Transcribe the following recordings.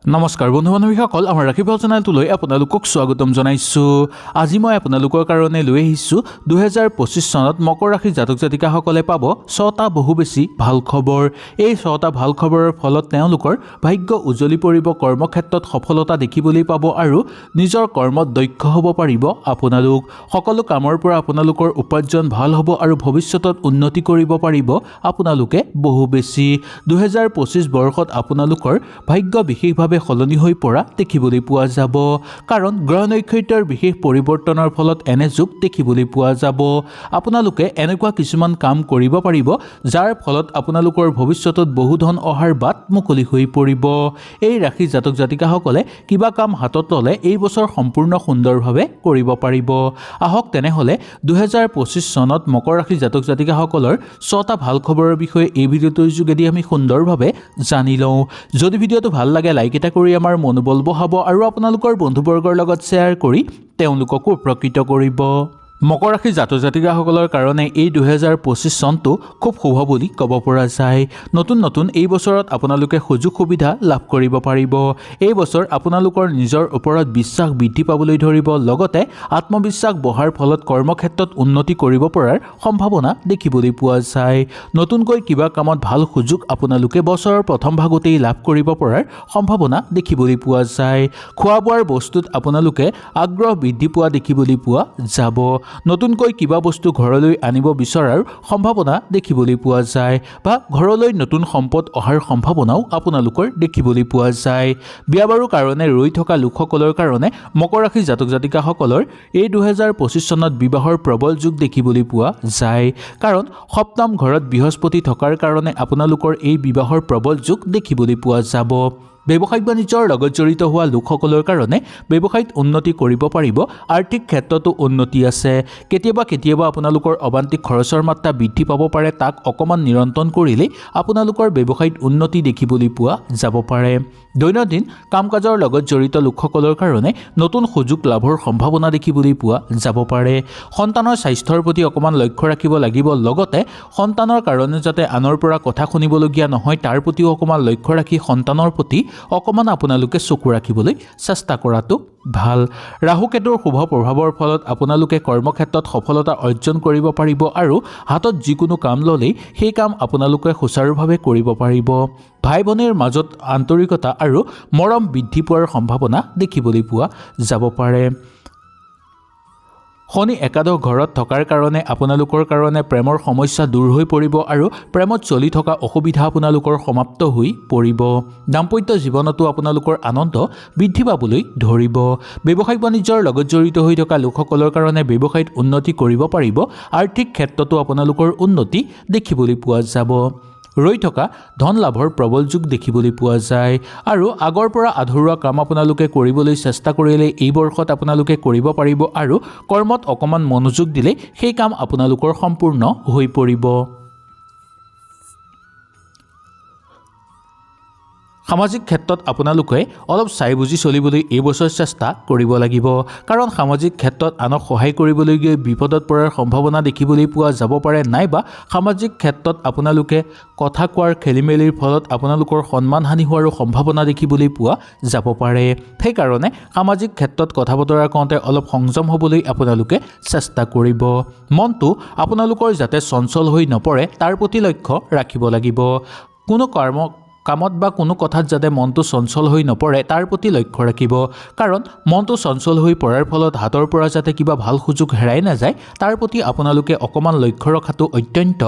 নমস্কাৰ বন্ধু বান্ধৱীসকল আমাৰ ৰাখিফল চেনেলটোলৈ আপোনালোকক স্বাগতম জনাইছোঁ। আজি মই আপোনালোকৰ কাৰণে লৈ আহিছোঁ 2025 চনত মকৰ ৰাশিৰ জাতক জাতিকাসকলে পাব 6টা বহু বেছি ভাল খবৰ। এই 6টা ভাল খবৰৰ ফলত তেওঁলোকৰ ভাগ্য উজ্বলি পৰিব, কৰ্মক্ষেত্ৰত সফলতা দেখিবলৈ পাব আৰু নিজৰ কৰ্মত দক্ষ হ'ব পাৰিব। আপোনালোক সকলো কামৰ পৰা আপোনালোকৰ উপাৰ্জন ভাল হ'ব আৰু ভৱিষ্যতত উন্নতি কৰিব পাৰিব আপোনালোকে বহু বেছি। 2025 বৰ্ষত আপোনালোকৰ ভাগ্য বিশেষভাৱে সলনি হৈ পৰা দেখিবলৈ পোৱা যাব, কাৰণ গ্ৰহ নক্ষত্ৰৰ বিশেষ পৰিৱৰ্তনৰ ফলত এনে যুগ দেখিবলৈ পোৱা যাব। আপোনালোকে এনেকুৱা কিছুমান কাম কৰিব পাৰিব যাৰ ফলত আপোনালোকৰ ভৱিষ্যতত বহু ধন অহাৰ বাট মুকলি হৈ পৰিব। এই ৰাশি জাতক জাতিকাসকলে কিবা কাম হাতত ল'লে এই বছৰ সম্পূৰ্ণ সুন্দৰভাৱে কৰিব পাৰিব। আহক তেনেহ'লে 2025 চনত মকৰ ৰাশি জাতক জাতিকাসকলৰ 6টা ভাল খবৰৰ বিষয়ে এই ভিডিঅ'টোৰ যোগেদি আমি সুন্দৰভাৱে জানি লওঁ। যদি ভিডিঅ'টো ভাল লাগে লাইক এটা কৰি আমাৰ মনোবল বঢ়াব আৰু আপোনালোকৰ বন্ধুবৰ্গৰ লগত শ্বেয়াৰ কৰি তেওঁলোককো উপকৃত কৰিব। মকৰ ৰাশিৰ জাতক জাতিকাসকলৰ কাৰণে এই 2025 চনটো খুব শুভ বুলি ক'ব পৰা যায়। নতুন এই বছৰত আপোনালোকে সুযোগ সুবিধা লাভ কৰিব পাৰিব। এই বছৰ আপোনালোকৰ নিজৰ ওপৰত বিশ্বাস বৃদ্ধি পাবলৈ ধৰিব, লগতে আত্মবিশ্বাস বঢ়াৰ ফলত কৰ্মক্ষেত্ৰত উন্নতি কৰিব পৰাৰ সম্ভাৱনা দেখিবলৈ পোৱা যায়। নতুনকৈ কিবা কামত ভাল সুযোগ আপোনালোকে বছৰৰ প্ৰথম ভাগতেই লাভ কৰিব পৰাৰ সম্ভাৱনা দেখিবলৈ পোৱা যায়। খোৱা বোৱাৰ বস্তুত আপোনালোকে আগ্ৰহ বৃদ্ধি পোৱা দেখিবলৈ পোৱা যাব। নতুনকৈ কিবা বস্তু ঘৰলৈ আনিব বিচৰাৰ সম্ভাৱনা দেখিবলৈ পোৱা যায় বা ঘৰলৈ নতুন সম্পদ অহাৰ সম্ভাৱনাও আপোনালোকৰ দেখিবলৈ পোৱা যায়। বিয়া বাৰুৰ কাৰণে ৰৈ থকা লোকসকলৰ কাৰণে মকৰ ৰাশিৰ জাতক জাতিকাসকলৰ এই 2025 চনত বিবাহৰ প্ৰবল যুগ দেখিবলৈ পোৱা যায়, কাৰণ সপ্তম ঘৰত বৃহস্পতি থকাৰ কাৰণে আপোনালোকৰ এই বিবাহৰ প্ৰবল যুগ দেখিবলৈ পোৱা যাব। ব্যৱসায়িক বাণিজ্যৰ লগত জড়িত হোৱা লোকসকলৰ কাৰণে ব্যৱসায়িত উন্নতি কৰিব পাৰিব। আৰ্থিক ক্ষেত্ৰতো উন্নতি আছে। কেতিয়াবা আপোনালোকৰ অবান্তিক খৰচৰ মাত্ৰা বৃদ্ধি পাব পাৰে, তাক অকণমান নিয়ন্ত্ৰণ কৰিলেই আপোনালোকৰ ব্যৱসায়িত উন্নতি দেখিবলৈ পোৱা যাব পাৰে। দৈনন্দিন কাম কাজৰ লগত জড়িত লোকসকলৰ কাৰণে নতুন সুযোগ লাভৰ সম্ভাৱনা দেখিবলৈ পোৱা যাব পাৰে। সন্তানৰ স্বাস্থ্যৰ প্ৰতি অকণমান লক্ষ্য ৰাখিব লাগিব, লগতে সন্তানৰ কাৰণে যাতে আনৰ পৰা কথা শুনিবলগীয়া নহয় তাৰ প্ৰতিও অকণমান লক্ষ্য ৰাখি সন্তানৰ প্ৰতি অকণমান আপোনালোকে চকু ৰাখিবলৈ চেষ্টা কৰাটো ভাল। ৰাহু কেতুৰ শুভ প্ৰভাৱৰ ফলত আপোনালোকে কৰ্মক্ষেত্ৰত সফলতা অৰ্জন কৰিব পাৰিব আৰু হাতত যিকোনো কাম ল'লেই সেই কাম আপোনালোকে সুচাৰুভাৱে কৰিব পাৰিব। ভাই ভনীৰ মাজত আন্তৰিকতা আৰু মৰম বৃদ্ধি পোৱাৰ সম্ভাৱনা দেখিবলৈ পোৱা যাব পাৰে। শনি একাদশ ঘৰত থকাৰ কাৰণে আপোনালোকৰ কাৰণে প্ৰেমৰ সমস্যা দূৰ হৈ পৰিব আৰু প্ৰেমত চলি থকা অসুবিধা আপোনালোকৰ সমাপ্ত হৈ পৰিব। দাম্পত্য জীৱনতো আপোনালোকৰ আনন্দ বৃদ্ধি পাবলৈ ধৰিব। ব্যৱসায়িক বাণিজ্যৰ লগত জড়িত হৈ থকা লোকসকলৰ কাৰণে ব্যৱসায়িত উন্নতি কৰিব পাৰিব। আৰ্থিক ক্ষেত্ৰতো আপোনালোকৰ উন্নতি দেখিবলৈ পোৱা যাব। ৰৈ থকা ধন লাভৰ প্ৰবল যুগ দেখিবলৈ পোৱা যায় আৰু আগৰ পৰা আধৰুৱা কাম আপোনালোকে কৰিবলৈ চেষ্টা কৰিলে এই বৰ্ষত আপোনালোকে কৰিব পাৰিব আৰু কৰ্মত অকণমান মনোযোগ দিলে সেই কাম আপোনালোকৰ সম্পূৰ্ণ হৈ পৰিব। সামাজিক ক্ষেত্ৰত আপোনালোকে অলপ চাই বুজি চলিবলৈ এই বছৰ চেষ্টা কৰিব লাগিব, কাৰণ সামাজিক ক্ষেত্ৰত আনক সহায় কৰিবলৈ গৈ বিপদত পৰাৰ সম্ভাৱনা দেখিবলৈ পোৱা যাব পাৰে, নাইবা সামাজিক ক্ষেত্ৰত আপোনালোকে কথা কোৱাৰ খেলিমেলিৰ ফলত আপোনালোকৰ সন্মানহানি হোৱাৰো সম্ভাৱনা দেখিবলৈ পোৱা যাব পাৰে। সেইকাৰণে সামাজিক ক্ষেত্ৰত কথা বতৰা কওঁতে অলপ সংযম হ'বলৈ আপোনালোকে চেষ্টা কৰিব। মনটো আপোনালোকৰ যাতে চঞ্চল হৈ নপৰে তাৰ প্ৰতি লক্ষ্য ৰাখিব লাগিব। কোনো কামত বা কোনো কথাত যাতে মনটো চঞ্চল হৈ নপৰে তাৰ প্ৰতি লক্ষ্য ৰাখিব, কাৰণ মনটো চঞ্চল হৈ পৰাৰ ফলত হাতৰ পৰা যাতে কিবা ভাল সুযোগ হেৰাই নাযায় তাৰ প্ৰতি আপোনালোকে অকণমান লক্ষ্য ৰখাটো অত্যন্ত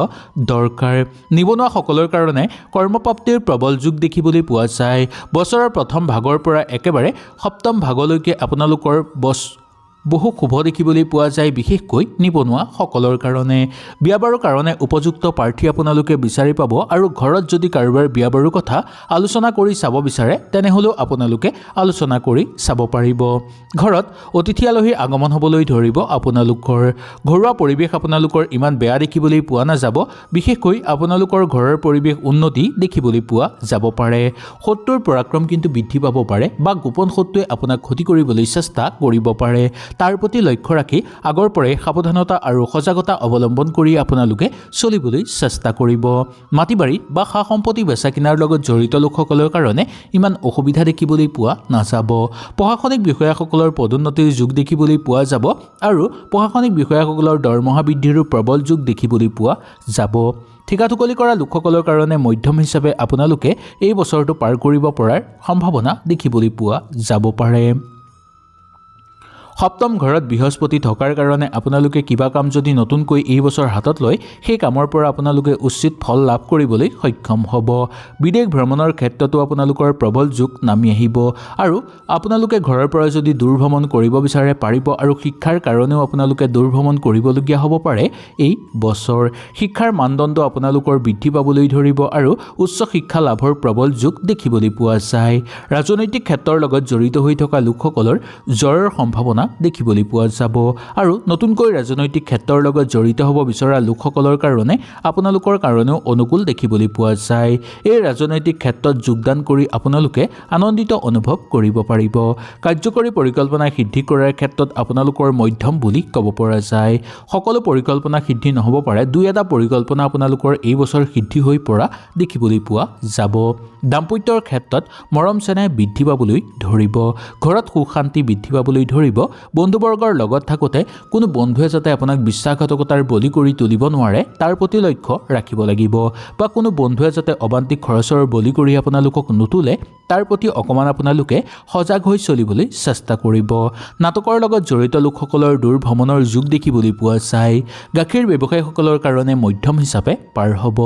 দৰকাৰ। নিবনুৱাসকলৰ কাৰণে কৰ্মপ্ৰাপ্তিৰ প্ৰবল যুগ দেখিবলৈ পোৱা যায়। বছৰৰ প্ৰথম ভাগৰ পৰা একেবাৰে সপ্তম ভাগলৈকে আপোনালোকৰ বহু শুভ দেখিবলৈ পোৱা যায়, বিশেষকৈ নিবনুৱাসকলৰ কাৰণে। বিয়া বাৰুৰ কাৰণে উপযুক্ত প্ৰাৰ্থী আপোনালোকে বিচাৰি পাব আৰু ঘৰত যদি কাৰোবাৰ বিয়া বাৰুৰ কথা আলোচনা কৰি চাব বিচাৰে তেনেহ'লেও আপোনালোকে আলোচনা কৰি চাব পাৰিব। ঘৰত অতিথি আলহীৰ আগমন হ'বলৈ ধৰিব। আপোনালোকৰ ঘৰুৱা পৰিৱেশ আপোনালোকৰ ইমান বেয়া দেখিবলৈ পোৱা নাযাব, বিশেষকৈ আপোনালোকৰ ঘৰৰ পৰিৱেশ উন্নতি দেখিবলৈ পোৱা যাব পাৰে। শত্ৰুৰ পৰাক্ৰম কিন্তু বৃদ্ধি পাব পাৰে বা গোপন শত্ৰুৱে আপোনাক ক্ষতি কৰিবলৈ চেষ্টা কৰিব পাৰে। তাৰ প্ৰতি লক্ষ্য ৰাখি আগৰ পৰাই সাৱধানতা আৰু সজাগতা অৱলম্বন কৰি আপোনালোকে চলিবলৈ চেষ্টা কৰিব। মাটি-বাৰী বা সা-সম্পত্তি বেচা কিনাৰ লগত জড়িত লোকসকলৰ কাৰণে ইমান অসুবিধা দেখিবলৈ পোৱা নাযাব। প্ৰশাসনিক বিষয়াসকলৰ পদোন্নতিৰ যোগ দেখিবলৈ পোৱা যাব আৰু প্ৰশাসনিক বিষয়াসকলৰ দৰমহা বৃদ্ধিৰো প্ৰবল যোগ দেখিবলৈ পোৱা যাব। ঠিকাঠুকলি কৰা লোকসকলৰ কাৰণে মধ্যম হিচাপে আপোনালোকে এই বছৰটো পাৰ কৰিব পৰাৰ সম্ভাৱনা দেখিবলৈ পোৱা যাব পাৰে। সপ্তম ঘৰত বৃহস্পতি থকাৰ কাৰণে আপোনালোকে কিবা কাম যদি নতুনকৈ এই বছৰ হাতত লয় সেই কামৰ পৰা আপোনালোকে উচিত ফল লাভ কৰিবলৈ সক্ষম হ'ব। বিদেশ ভ্ৰমণৰ ক্ষেত্ৰতো আপোনালোকৰ প্ৰবল যোগ নামি আহিব আৰু আপোনালোকে ঘৰৰ পৰা যদি দূৰ ভ্ৰমণ কৰিব বিচাৰে পাৰিব আৰু শিক্ষাৰ কাৰণেও আপোনালোকে দূৰ ভ্ৰমণ কৰিবলগীয়া হ'ব পাৰে। এই বছৰ শিক্ষাৰ মানদণ্ড আপোনালোকৰ বৃদ্ধি পাবলৈ ধৰিব আৰু উচ্চ শিক্ষা লাভৰ প্ৰবল যোগ দেখিবলৈ পোৱা যায়। ৰাজনৈতিক ক্ষেত্ৰৰ লগত জড়িত হৈ থকা লোকসকলৰ জয়ৰ সম্ভাৱনা দেখিবলৈ পোৱা যাব আৰু নতুনকৈ ৰাজনৈতিক ক্ষেত্ৰৰ লগত জড়িত হ'ব বিচৰা লোকসকলৰ কাৰণে আপোনালোকৰ কাৰণেও অনুকূল দেখিবলৈ পোৱা যায়। এই ৰাজনৈতিক ক্ষেত্ৰত যোগদান কৰি আপোনালোকে আনন্দিত অনুভৱ কৰিব পাৰিব। কাৰ্যকৰী পৰিকল্পনা সিদ্ধি কৰাৰ ক্ষেত্ৰত আপোনালোকৰ মধ্যম বুলি ক'ব পৰা যায়। সকলো পৰিকল্পনা সিদ্ধি নহ'ব পাৰে, দুই এটা পৰিকল্পনা আপোনালোকৰ এই বছৰ সিদ্ধি হৈ পৰা দেখিবলৈ পোৱা যাব। দাম্পত্যৰ ক্ষেত্ৰত মৰম চেনেহ বৃদ্ধি পাবলৈ ধৰিব। ঘৰত সুখ শান্তি বৃদ্ধি পাবলৈ ধৰিব। বন্ধুবৰ্গৰ লগত থাকোঁতে কোনো বন্ধুৱে যাতে আপোনাক বিশ্বাসঘাতকতাৰ বলি কৰি তুলিব নোৱাৰে তাৰ প্ৰতি লক্ষ্য ৰাখিব লাগিব বা কোনো বন্ধুৱে যাতে অবান্তিক খৰচৰ বলি কৰি আপোনালোকক নুতুলে তাৰ প্ৰতি অকণমান আপোনালোকে সজাগ হৈ চলিবলৈ চেষ্টা কৰিব। নাটকৰ লগত জড়িত লোকসকলৰ দূৰ ভ্ৰমণৰ যোগ দেখিবলৈ পোৱা যায়। গাখীৰ ব্যৱসায়ীসকলৰ কাৰণে মধ্যম হিচাপে পাৰ হ'ব।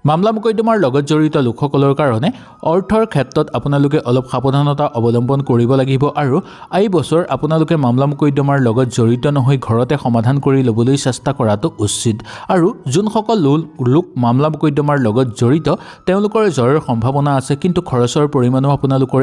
মামলা মোকদ্দমাৰ লগত জড়িত লোকসকলৰ কাৰণে অৰ্থৰ ক্ষেত্ৰত আপোনালোকে অলপ সাৱধানতা অৱলম্বন কৰিব লাগিব আৰু এই বছৰ আপোনালোকে মামলা মোকদ্দমাৰ লগত জড়িত নহয় ঘৰতে সমাধান কৰি ল'বলৈ চেষ্টা কৰাটো উচিত আৰু যোনসকল লোক মামলা মোকদ্দমাৰ লগত জড়িত তেওঁলোকৰ জয়ৰ সম্ভাৱনা আছে, কিন্তু খৰচৰ পৰিমাণো আপোনালোকৰ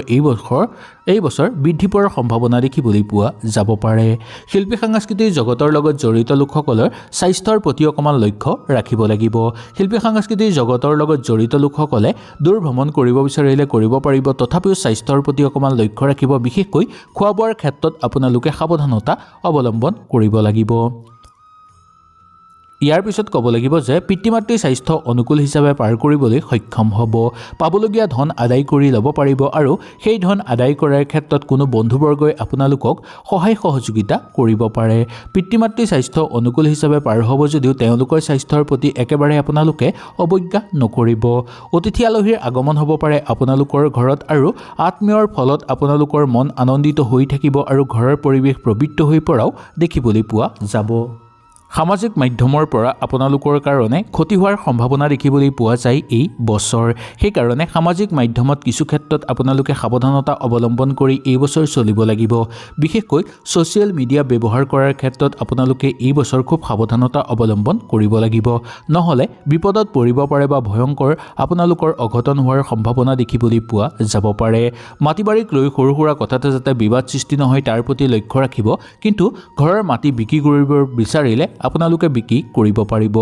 এই বছৰ বৃদ্ধি পোৱাৰ সম্ভাৱনা দেখিবলৈ পোৱা যাব পাৰে। শিল্পী সাংস্কৃতিক জগতৰ লগত জড়িত লোকসকলৰ স্বাস্থ্যৰ প্ৰতি অকণমান লক্ষ্য ৰাখিব লাগিব। শিল্পী সাংস্কৃতিক জগতৰ লগত জড়িত লোকসকলে দূৰ ভ্ৰমণ কৰিব বিচাৰিলে কৰিব পাৰিব, তথাপিও স্বাস্থ্যৰ প্ৰতি অকণমান লক্ষ্য ৰাখিব। বিশেষকৈ খোৱা বোৱাৰ ক্ষেত্ৰত আপোনালোকে সাৱধানতা অৱলম্বন কৰিব লাগিব। ইয়াৰ পিছত ক'ব লাগিব যে পিতৃ মাতৃৰ স্বাস্থ্য অনুকূল হিচাপে পাৰ কৰিবলৈ সক্ষম হ'ব। পাবলগীয়া ধন আদায় কৰি ল'ব পাৰিব আৰু সেই ধন আদায় কৰাৰ ক্ষেত্ৰত কোনো বন্ধুবৰ্গই আপোনালোকক সহায় সহযোগিতা কৰিব পাৰে। পিতৃ মাতৃৰ স্বাস্থ্য অনুকূল হিচাপে পাৰ হ'ব যদিও তেওঁলোকৰ স্বাস্থ্যৰ প্ৰতি একেবাৰে আপোনালোকে অৱজ্ঞা নকৰিব। অতিথি আলহীৰ আগমন হ'ব পাৰে আপোনালোকৰ ঘৰত আৰু আত্মীয়ৰ ফলত আপোনালোকৰ মন আনন্দিত হৈ থাকিব আৰু ঘৰৰ পৰিৱেশ পবিত্ৰ হৈ পৰাও দেখিবলৈ পোৱা যাব। সামাজিক মাধ্যমৰ পৰা আপোনালোকৰ কাৰণে ক্ষতি হোৱাৰ সম্ভাৱনা দেখিবলৈ পোৱা যায় এই বছৰ। সেইকাৰণে সামাজিক মাধ্যমত কিছু ক্ষেত্ৰত আপোনালোকে সাৱধানতা অৱলম্বন কৰি এই বছৰ চলিব লাগিব। বিশেষকৈ ছ'চিয়েল মিডিয়া ব্যৱহাৰ কৰাৰ ক্ষেত্ৰত আপোনালোকে এই বছৰ খুব সাৱধানতা অৱলম্বন কৰিব লাগিব, নহ'লে বিপদত পৰিব পাৰে বা ভয়ংকৰ আপোনালোকৰ অঘটন হোৱাৰ সম্ভাৱনা দেখিবলৈ পোৱা যাব পাৰে। মাটি বাৰীক লৈ সৰু সুৰা কথাতে যাতে বিবাদ সৃষ্টি নহয় তাৰ প্ৰতি লক্ষ্য ৰাখিব, কিন্তু ঘৰৰ মাটি বিক্ৰী কৰিব বিচাৰিলে আপোনালোকে বিক্ৰী কৰিব পাৰিব।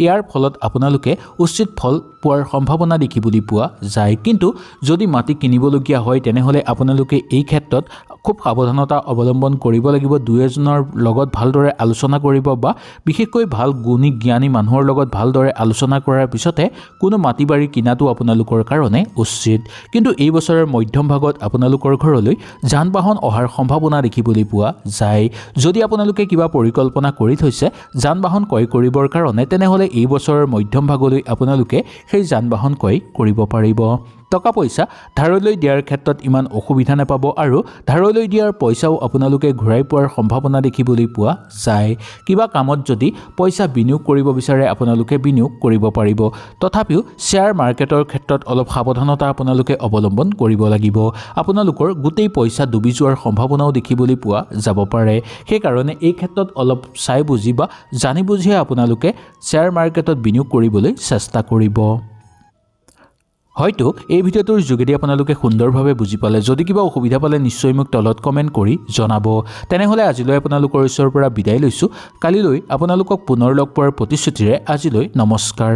ইয়াৰ ফলত আপোনালোকে উচিত ফল পোৱাৰ সম্ভাৱনা দেখিবলৈ পোৱা যায়। কিন্তু যদি মাটি কিনিবলগীয়া হয় তেনেহ'লে আপোনালোকে এই ক্ষেত্ৰত খুব সাৱধানতা অৱলম্বন কৰিব লাগিব। দুই এজনৰ লগত ভালদৰে আলোচনা কৰিব বা বিশেষকৈ ভাল গুণী জ্ঞানী মানুহৰ লগত ভালদৰে আলোচনা কৰাৰ পিছতে কোনো মাটি বাৰী কিনাটো আপোনালোকৰ কাৰণে উচিত। কিন্তু এই বছৰৰ মধ্যম ভাগত আপোনালোকৰ ঘৰলৈ যান বাহন অহাৰ সম্ভাৱনা দেখিবলৈ পোৱা যায়। যদি আপোনালোকে কিবা পৰিকল্পনা কৰি থৈছে যান বাহন ক্ৰয় কৰিবৰ কাৰণে, তেনেহ'লে এই বছৰৰ মধ্যম ভাগলৈ আপোনালোকে সেই যান বাহন ক্ৰয় কৰিব পাৰিব। টকা পইচা ধাৰলৈ দিয়াৰ ক্ষেত্ৰত ইমান অসুবিধা নাপাব আৰু ধাৰলৈ দিয়াৰ পইচাও আপোনালোকে ঘূৰাই পোৱাৰ সম্ভাৱনা দেখিবলৈ পোৱা যায়। কিবা কামত যদি পইচা বিনিয়োগ কৰিব বিচাৰে আপোনালোকে বিনিয়োগ কৰিব পাৰিব, তথাপিও শ্বেয়াৰ মাৰ্কেটৰ ক্ষেত্ৰত অলপ সাৱধানতা আপোনালোকে অৱলম্বন কৰিব লাগিব। আপোনালোকৰ গোটেই পইচা ডুবি যোৱাৰ সম্ভাৱনাও দেখিবলৈ পোৱা যাব পাৰে। সেইকাৰণে এই ক্ষেত্ৰত অলপ চাই বুজি বা জানি বুজিহে আপোনালোকে শ্বেয়াৰ মাৰ্কেটত বিনিয়োগ কৰিবলৈ চেষ্টা কৰিব। হয়তো এই ভিডিঅ'টোৰ যোগেদি আপোনালোকে সুন্দৰভাৱে বুজি পালে। যদি কিবা অসুবিধা পালে নিশ্চয় মোক তলত কমেণ্ট কৰি জনাব। তেনেহ'লে আজিলৈ আপোনালোকৰ ওচৰৰ পৰা বিদায় লৈছোঁ। কালিলৈ আপোনালোকক পুনৰ লগ পোৱাৰ প্ৰতিশ্ৰুতিৰে আজিলৈ নমস্কাৰ।